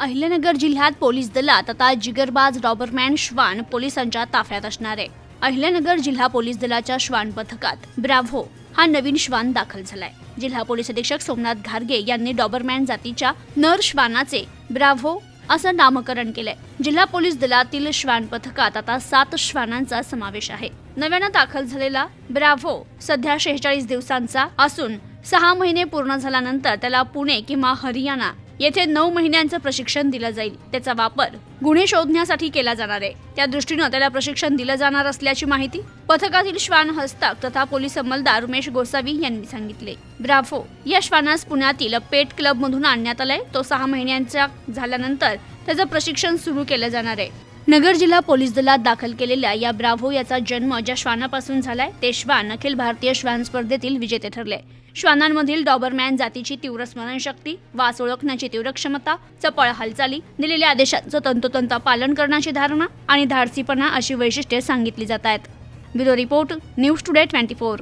अहिल्यानगर जिल्ह्यात पोलीस दलात आता जिगरबाज डॉबरमॅन श्वान पोलिसांच्या ताफ्यात असणार आहे। अहिल्यानगर जिल्हा पोलीस दलाच्या श्वान पथकात ब्राव्हो हा नवीन श्वान दाखल झालाय। जिल्हा पोलीस अधीक्षक सोमनाथ घारगे यांनी डॉबरमॅन जातीच्या नर श्वानाचे ब्राव्हो असं नामकरण केलंय। जिल्हा पोलीस दलातील श्वान पथकात आता 7 श्वानांचा समावेश आहे। नव्यानं दाखल झालेला ब्राव्हो सध्या 46 दिवसांचा असून 6 महिने पूर्ण झाल्यानंतर त्याला पुणे किंवा हरियाणा येथे 9 महिन्यांचं प्रशिक्षण दिलं जाईल। त्याचा वापर गुन्हे शोधण्यासाठी केला जाणार आहे। त्या दृष्टीने त्याला प्रशिक्षण दिलं जाणार असल्याची माहिती पथकातील श्वान हस्तक तथा पोलीस अंमलदार उमेश गोसावी यांनी सांगितले। ब्राव्हो या श्वानास पुण्यातील पेट क्लब मधून आणण्यात आलाय। तो 6 महिन्यांचा झाल्यानंतर त्याचं प्रशिक्षण सुरू केलं जाणार आहे। नगर जिल्हा पोलीस दलात दाखल केलेल्या या ब्राव्हो याचा जन्म ज्या श्वानापासून झालाय ते श्वान अखिल भारतीय श्वान स्पर्धेतील विजेते ठरले। श्वानांमधील डॉबरमॅन जातीची तीव्र स्मरणशक्ती, वास ओळखण्याची तीव्र क्षमता, चपळ हालचाली, दिलेल्या आदेशांचं तंतोतंत पालन करण्याची धारणा आणि धाडसीपणा अशी वैशिष्ट्ये सांगितली जात आहेत। Bureau report, news today 24।